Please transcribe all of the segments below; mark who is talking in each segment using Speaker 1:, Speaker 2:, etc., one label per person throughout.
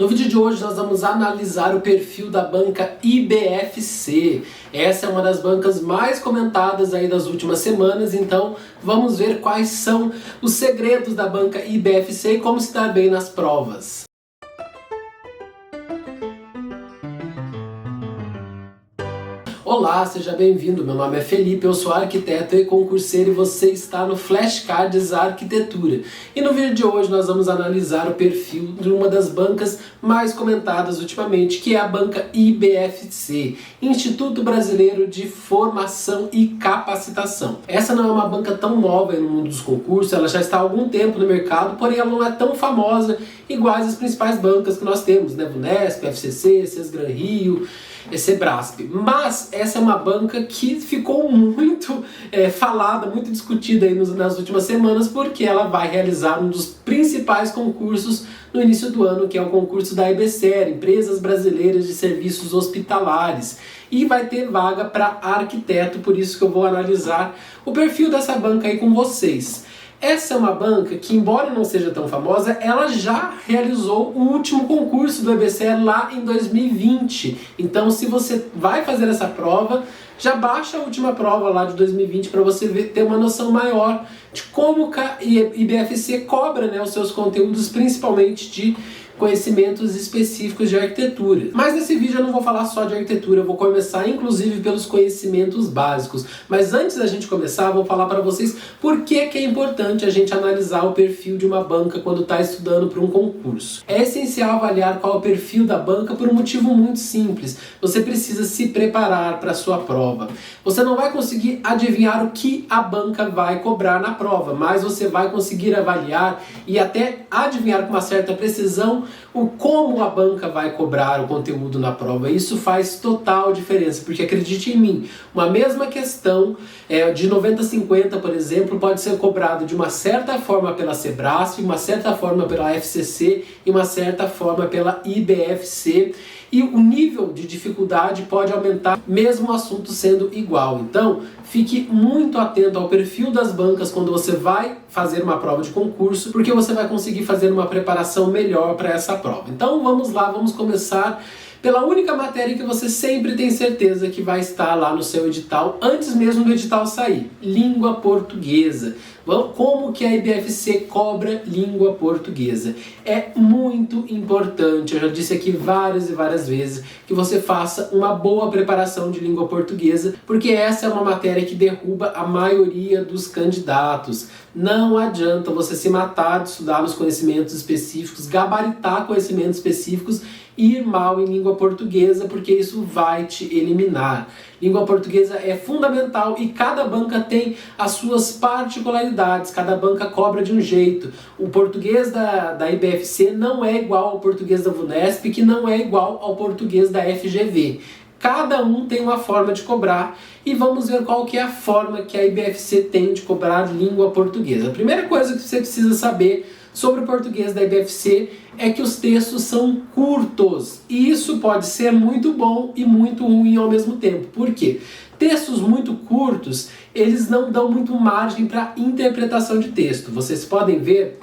Speaker 1: No vídeo de hoje nós vamos analisar o perfil da banca IBFC. Essa é uma das bancas mais comentadas aí das últimas semanas, então vamos ver quais são os segredos da banca IBFC e como se dar bem nas provas. Olá, seja bem-vindo. Meu nome é Felipe, eu sou arquiteto e concurseiro e você está no Flashcards Arquitetura. E no vídeo de hoje nós vamos analisar o perfil de uma das bancas mais comentadas ultimamente, que é a banca IBFC, Instituto Brasileiro de Formação e Capacitação. Essa não é uma banca tão nova no mundo dos concursos, ela já está há algum tempo no mercado, porém ela não é tão famosa iguais as principais bancas que nós temos, né? VUNESP, FCC, Sesgran Rio, Sebrasp. Mas essa é uma banca que ficou muito falada, muito discutida aí nas últimas semanas, porque ela vai realizar um dos principais concursos no início do ano, que é o concurso da EBSER, Empresas Brasileiras de Serviços Hospitalares, e vai ter vaga para arquiteto, por isso que eu vou analisar o perfil dessa banca aí com vocês. Essa é uma banca que, embora não seja tão famosa, ela já realizou o último concurso do EBSER lá em 2020. Então, se você vai fazer essa prova, já baixa a última prova lá de 2020 para você ter uma noção maior de como a IBFC cobra, né, os seus conteúdos, principalmente de conhecimentos específicos de arquitetura. Mas nesse vídeo eu não vou falar só de arquitetura, eu vou começar inclusive pelos conhecimentos básicos. Mas antes da gente começar, eu vou falar para vocês por que é importante a gente analisar o perfil de uma banca quando está estudando para um concurso. É essencial avaliar qual é o perfil da banca por um motivo muito simples. Você precisa se preparar para a sua prova. Você não vai conseguir adivinhar o que a banca vai cobrar na prova, mas você vai conseguir avaliar e até adivinhar com uma certa precisão o como a banca vai cobrar o conteúdo na prova. Isso faz total diferença, porque acredite em mim, uma mesma questão de 90-50, por exemplo, pode ser cobrado de uma certa forma pela Sebrasp, uma certa forma pela FCC e uma certa forma pela IBFC, e o nível de dificuldade pode aumentar mesmo o assunto sendo igual. Então, fique muito atento ao perfil das bancas quando você vai fazer uma prova de concurso, porque você vai conseguir fazer uma preparação melhor para essa prova. Então vamos lá, vamos começar pela única matéria que você sempre tem certeza que vai estar lá no seu edital, antes mesmo do edital sair: língua portuguesa. Como que a IBFC cobra língua portuguesa? É muito importante, eu já disse aqui várias e várias vezes, que você faça uma boa preparação de língua portuguesa, porque essa é uma matéria que derruba a maioria dos candidatos. Não adianta você se matar de estudar nos conhecimentos específicos, gabaritar conhecimentos específicos e ir mal em língua portuguesa, porque isso vai te eliminar. Língua portuguesa é fundamental e cada banca tem as suas particularidades, cada banca cobra de um jeito. O português da IBFC não é igual ao português da VUNESP, que não é igual ao português da FGV. Cada um tem uma forma de cobrar e vamos ver qual que é a forma que a IBFC tem de cobrar língua portuguesa. A primeira coisa que você precisa saber sobre o português da IBFC é que os textos são curtos, e isso pode ser muito bom e muito ruim ao mesmo tempo. Por quê? Textos muito curtos, eles não dão muito margem para interpretação de texto. Vocês podem ver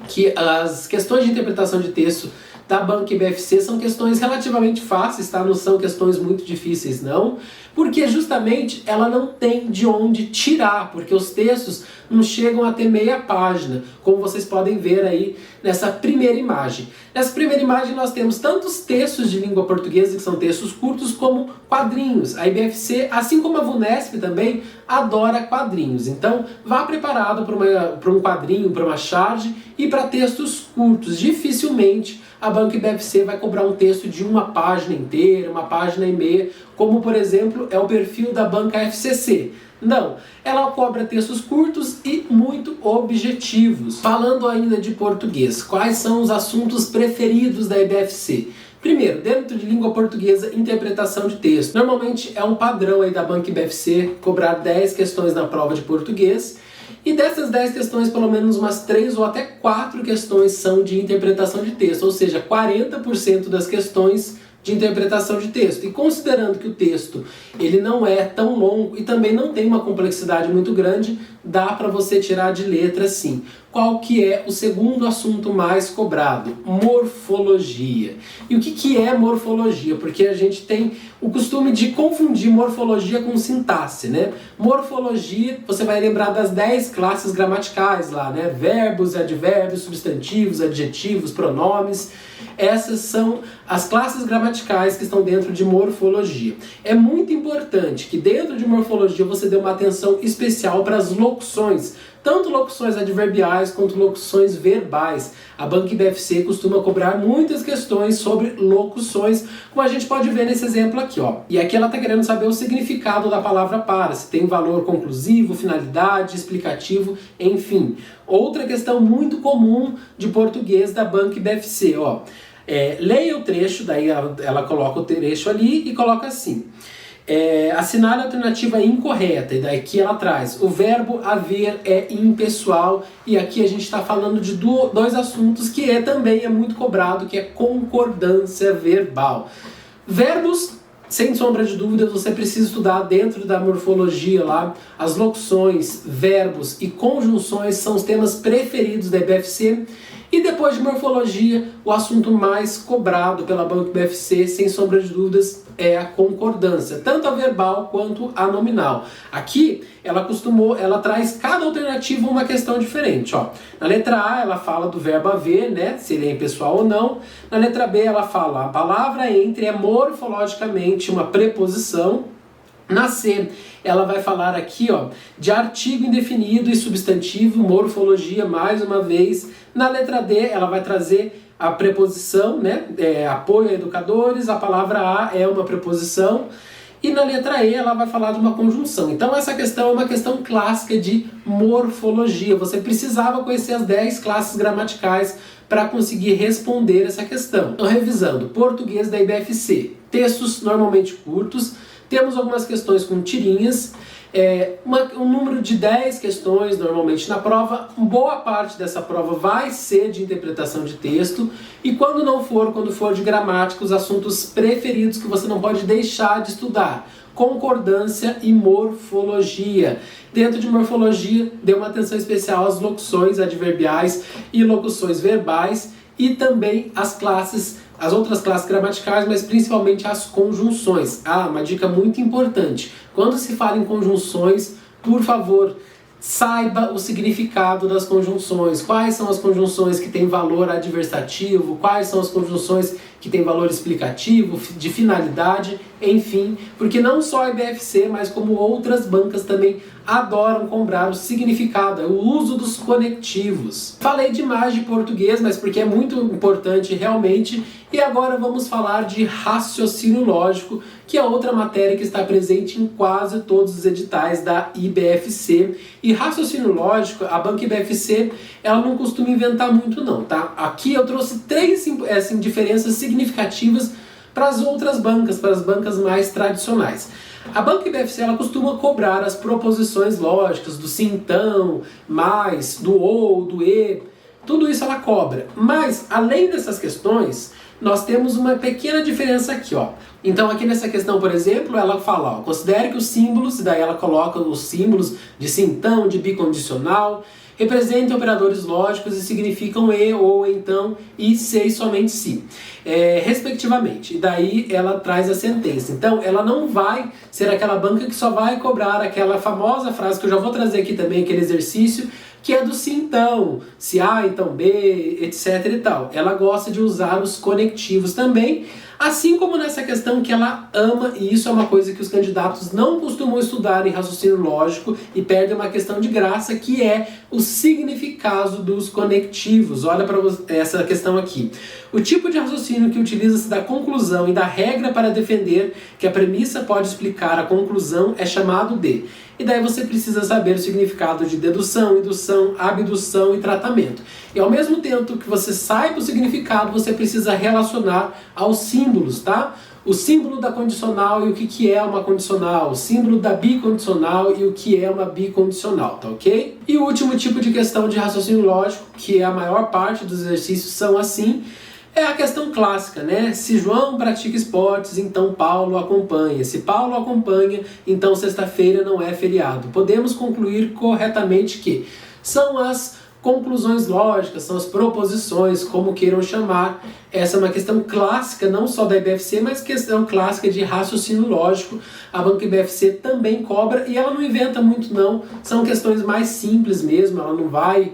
Speaker 1: que as questões de interpretação de texto da banca IBFC são questões relativamente fáceis, tá? Não são questões muito difíceis, não, porque justamente ela não tem de onde tirar, porque os textos não chegam a ter meia página, como vocês podem ver aí nessa primeira imagem. Nessa primeira imagem nós temos tantos textos de língua portuguesa, que são textos curtos, como quadrinhos. A IBFC, assim como a VUNESP também, adora quadrinhos. Então, vá preparado para um quadrinho, para uma charge e para textos curtos. Dificilmente a banca IBFC vai cobrar um texto de uma página inteira, uma página e meia, como por exemplo é o perfil da banca FCC. Não, ela cobra textos curtos e muito objetivos. Falando ainda de português, quais são os assuntos preferidos da IBFC? Primeiro, dentro de língua portuguesa, interpretação de texto. Normalmente é um padrão aí da banca IBFC cobrar 10 questões na prova de português. E dessas 10 questões, pelo menos umas 3 ou até 4 questões são de interpretação de texto, ou seja, 40% das questões de interpretação de texto. E considerando que o texto ele não é tão longo e também não tem uma complexidade muito grande, dá para você tirar de letra sim. Qual que é o segundo assunto mais cobrado? Morfologia. E o que é morfologia? Porque a gente tem o costume de confundir morfologia com sintaxe, né? Morfologia, você vai lembrar das 10 classes gramaticais lá, né? Verbos, advérbios, substantivos, adjetivos, pronomes. Essas são as classes gramaticais que estão dentro de morfologia. É muito importante que dentro de morfologia você dê uma atenção especial para as locuções, tanto locuções adverbiais quanto locuções verbais. A Banca IBFC costuma cobrar muitas questões sobre locuções, como a gente pode ver nesse exemplo aqui, ó. E aqui ela está querendo saber o significado da palavra para, se tem valor conclusivo, finalidade, explicativo, enfim. Outra questão muito comum de português da Banca IBFC, ó. Leia o trecho, daí ela coloca o trecho ali e coloca assim. Assinale a alternativa incorreta, e daqui ela traz o verbo haver é impessoal, e aqui a gente está falando de dois assuntos que também é muito cobrado, que é concordância verbal. Verbos, sem sombra de dúvidas, você precisa estudar dentro da morfologia lá. As locuções, verbos e conjunções são os temas preferidos da IBFC. E depois de morfologia, o assunto mais cobrado pela Banca IBFC, sem sombra de dúvidas, é a concordância, tanto a verbal quanto a nominal. Aqui, ela traz cada alternativa uma questão diferente. Ó. Na letra A, ela fala do verbo haver, né, se ele é impessoal ou não. Na letra B, ela fala a palavra entre é morfologicamente uma preposição. Na C, ela vai falar aqui, ó, de artigo indefinido e substantivo, morfologia, mais uma vez. Na letra D, ela vai trazer a preposição, né, apoio a educadores, a palavra a é uma preposição. E na letra E, ela vai falar de uma conjunção. Então, essa questão é uma questão clássica de morfologia. Você precisava conhecer as 10 classes gramaticais para conseguir responder essa questão. Então, revisando, português da IBFC, textos normalmente curtos. Temos algumas questões com tirinhas, um número de 10 questões normalmente na prova. Boa parte dessa prova vai ser de interpretação de texto, e quando for de gramática, os assuntos preferidos que você não pode deixar de estudar: concordância e morfologia. Dentro de morfologia, dê uma atenção especial às locuções adverbiais e locuções verbais, e também as outras classes gramaticais, mas principalmente as conjunções. Uma dica muito importante: quando se fala em conjunções, por favor, saiba o significado das conjunções. Quais são as conjunções que têm valor adversativo, quais são as conjunções que têm valor explicativo, de finalidade, enfim, porque não só a IBFC, mas como outras bancas também adoram cobrar o significado, o uso dos conectivos. Falei demais de português, mas porque é muito importante realmente. E agora vamos falar de raciocínio lógico, que é outra matéria que está presente em quase todos os editais da IBFC. E raciocínio lógico, a Banca IBFC, ela não costuma inventar muito não, tá? Aqui eu trouxe 3 diferenças significativas para as outras bancas, para as bancas mais tradicionais. A Banca IBFC, ela costuma cobrar as proposições lógicas do sim, então, mais, do ou, do e, tudo isso ela cobra. Mas, além dessas questões, nós temos uma pequena diferença aqui, ó. Então, aqui nessa questão, por exemplo, ela fala, ó, considere que os símbolos, daí ela coloca os símbolos de sim, então, de bicondicional, representam operadores lógicos e significam e, ou, então, e, se e somente se, respectivamente. E daí ela traz a sentença. Então, ela não vai ser aquela banca que só vai cobrar aquela famosa frase, que eu já vou trazer aqui também, aquele exercício, que é do sim, então, se A, então B, etc e tal. Ela gosta de usar os conectivos também, assim como nessa questão que ela ama, e isso é uma coisa que os candidatos não costumam estudar em raciocínio lógico e perdem uma questão de graça, que é o significado dos conectivos. Olha para essa questão aqui. O tipo de raciocínio que utiliza-se da conclusão e da regra para defender que a premissa pode explicar a conclusão é chamado de... E daí você precisa saber o significado de dedução, indução, abdução e tratamento. E ao mesmo tempo que você saiba o significado, você precisa relacionar aos símbolos, tá? O símbolo da condicional e o que é uma condicional, o símbolo da bicondicional e o que é uma bicondicional, tá ok? E o último tipo de questão de raciocínio lógico, que é a maior parte dos exercícios são assim: É a questão clássica, né? Se João pratica esportes, então Paulo acompanha. Se Paulo acompanha, então sexta-feira não é feriado. Podemos concluir corretamente que são as conclusões lógicas, são as proposições, como queiram chamar. Essa é uma questão clássica, não só da IBFC, mas questão clássica de raciocínio lógico. A banca IBFC também cobra e ela não inventa muito não, são questões mais simples mesmo, ela não vai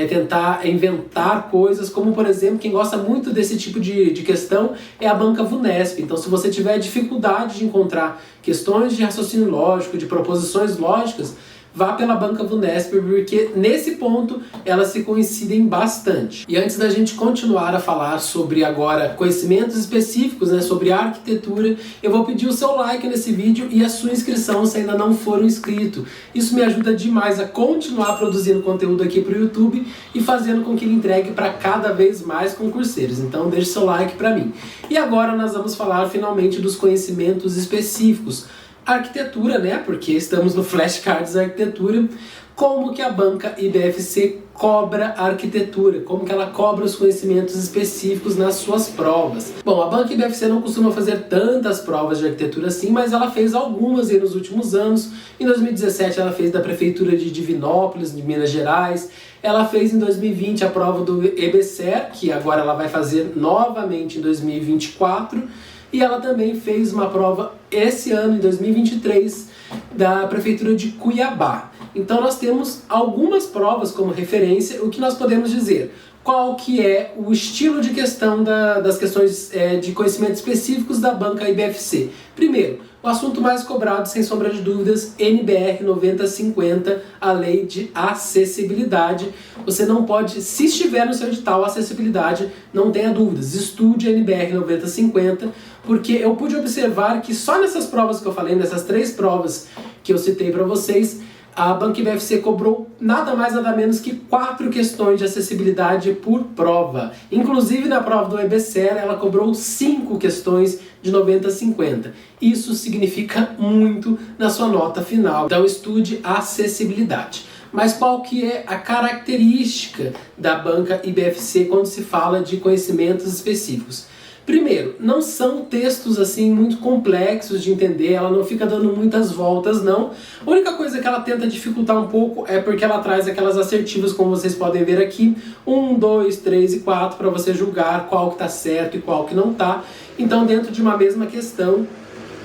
Speaker 1: tentar inventar coisas, como por exemplo, quem gosta muito desse tipo de questão é a banca VUNESP. Então se você tiver dificuldade de encontrar questões de raciocínio lógico, de proposições lógicas, vá pela banca VUNESP, porque nesse ponto elas se coincidem bastante. E antes da gente continuar a falar sobre agora conhecimentos específicos, né, sobre arquitetura, eu vou pedir o seu like nesse vídeo e a sua inscrição se ainda não for inscrito. Isso me ajuda demais a continuar produzindo conteúdo aqui para o YouTube e fazendo com que ele entregue para cada vez mais concurseiros. Então deixe seu like para mim. E agora nós vamos falar finalmente dos conhecimentos específicos. Arquitetura, né? Porque estamos no Flashcards Arquitetura. Como que a banca IBFC cobra a arquitetura? Como que ela cobra os conhecimentos específicos nas suas provas? Bom, a banca IBFC não costuma fazer tantas provas de arquitetura assim, mas ela fez algumas aí nos últimos anos. Em 2017 ela fez da Prefeitura de Divinópolis, de Minas Gerais. Ela fez em 2020 a prova do EBSER, que agora ela vai fazer novamente em 2024. E ela também fez uma prova esse ano, em 2023, da Prefeitura de Cuiabá. Então nós temos algumas provas como referência. O que nós podemos dizer? Qual que é o estilo de questão das questões de conhecimentos específicos da banca IBFC? Primeiro, o assunto mais cobrado, sem sombra de dúvidas, NBR 9050, a lei de acessibilidade. Você não pode, se estiver no seu edital acessibilidade, não tenha dúvidas, estude a NBR 9050, porque eu pude observar que só nessas provas que eu falei, nessas 3 provas que eu citei para vocês, a banca IBFC cobrou nada mais nada menos que 4 questões de acessibilidade por prova. Inclusive na prova do EBSER ela cobrou 5 questões de 90-50. Isso significa muito na sua nota final. Então estude a acessibilidade. Mas qual que é a característica da banca IBFC quando se fala de conhecimentos específicos? Primeiro, não são textos assim muito complexos de entender, ela não fica dando muitas voltas não. A única coisa que ela tenta dificultar um pouco é porque ela traz aquelas assertivas, como vocês podem ver aqui, 1, 2, 3 e 4, para você julgar qual que está certo e qual que não está. Então dentro de uma mesma questão,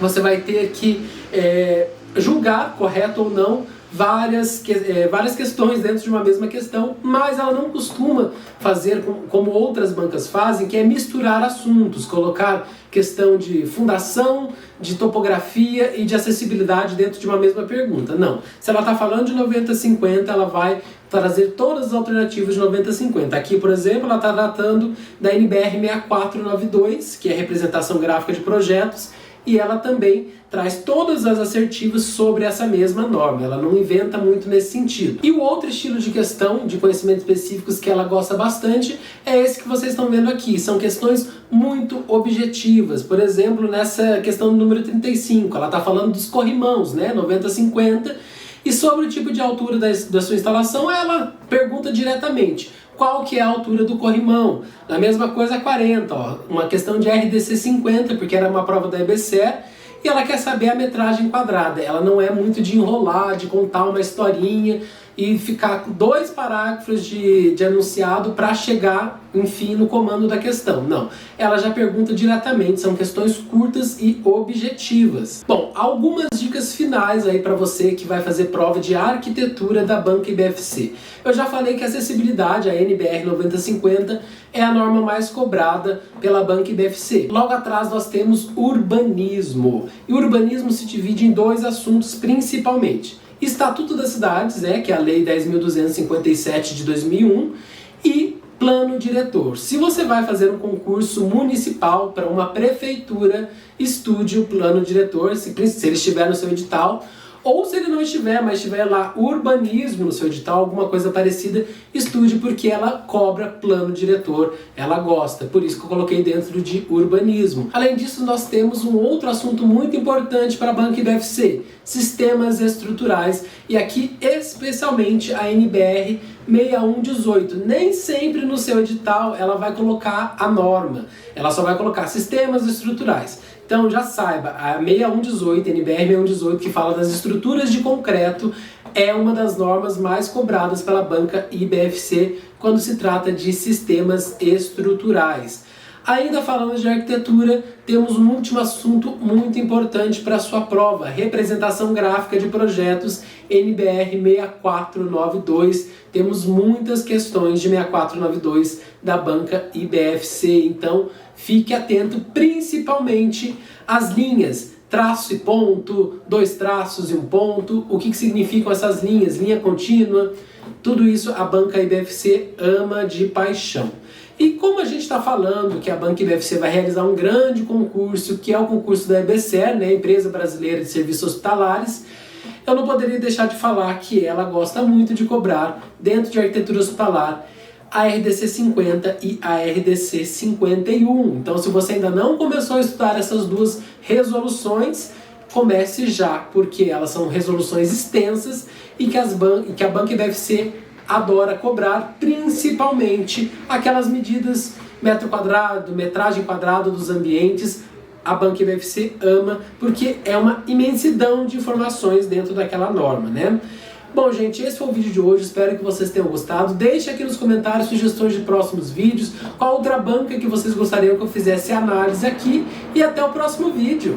Speaker 1: você vai ter que julgar correto ou não várias questões dentro de uma mesma questão, mas ela não costuma fazer como outras bancas fazem, que é misturar assuntos, colocar questão de fundação, de topografia e de acessibilidade dentro de uma mesma pergunta. Não. Se ela está falando de 90-50, ela vai trazer todas as alternativas de 90-50. Aqui, por exemplo, ela está tratando da NBR 6492, que é representação gráfica de projetos, e ela também traz todas as assertivas sobre essa mesma norma. Ela não inventa muito nesse sentido. E o outro estilo de questão, de conhecimentos específicos que ela gosta bastante, é esse que vocês estão vendo aqui. São questões muito objetivas. Por exemplo, nessa questão número 35, ela está falando dos corrimãos, né? 90-50. E sobre o tipo de altura da sua instalação, ela pergunta diretamente: qual que é a altura do corrimão? Na mesma coisa 40, ó, uma questão de RDC 50, porque era uma prova da EBSER, e ela quer saber a metragem quadrada. Ela não é muito de enrolar, de contar uma historinha e ficar com 2 parágrafos de enunciado para chegar, enfim, no comando da questão. Não, ela já pergunta diretamente, são questões curtas e objetivas. Bom, algumas dicas finais aí para você que vai fazer prova de arquitetura da banca IBFC. Eu já falei que a acessibilidade, a NBR 9050, é a norma mais cobrada pela banca IBFC. Logo atrás nós temos urbanismo. E o urbanismo se divide em 2 assuntos principalmente: Estatuto das Cidades, que é a Lei 10.257 de 2001, e Plano Diretor. Se você vai fazer um concurso municipal para uma prefeitura, estude o Plano Diretor, se ele estiver no seu edital. Ou se ele não estiver, mas estiver lá urbanismo no seu edital, alguma coisa parecida, estude, porque ela cobra plano diretor, ela gosta. Por isso que eu coloquei dentro de urbanismo. Além disso, nós temos um outro assunto muito importante para a banca IBFC: sistemas estruturais. E aqui, especialmente, a NBR 6118. Nem sempre no seu edital ela vai colocar a norma, ela só vai colocar sistemas estruturais. Então já saiba, a 6118, NBR 6118, que fala das estruturas de concreto, é uma das normas mais cobradas pela banca IBFC quando se trata de sistemas estruturais. Ainda falando de arquitetura, temos um último assunto muito importante para a sua prova: representação gráfica de projetos NBR 6492. Temos muitas questões de 6492 da banca IBFC, então fique atento principalmente às linhas, traço e ponto, 2 traços e 1 ponto, o que significam essas linhas, linha contínua, tudo isso a banca IBFC ama de paixão. E como a gente está falando que a banca IBFC vai realizar um grande concurso, que é o concurso da EBSER, né, Empresa Brasileira de Serviços Hospitalares, eu não poderia deixar de falar que ela gosta muito de cobrar, dentro de arquitetura hospitalar, a RDC 50 e a RDC 51. Então, se você ainda não começou a estudar essas duas resoluções, comece já, porque elas são resoluções extensas e que a banca IBFC adora cobrar, principalmente aquelas medidas metro quadrado, metragem quadrada dos ambientes. A banca IBFC ama, porque é uma imensidão de informações dentro daquela norma, né? Bom, gente, esse foi o vídeo de hoje, espero que vocês tenham gostado. Deixe aqui nos comentários sugestões de próximos vídeos, qual outra banca que vocês gostariam que eu fizesse análise aqui, e até o próximo vídeo.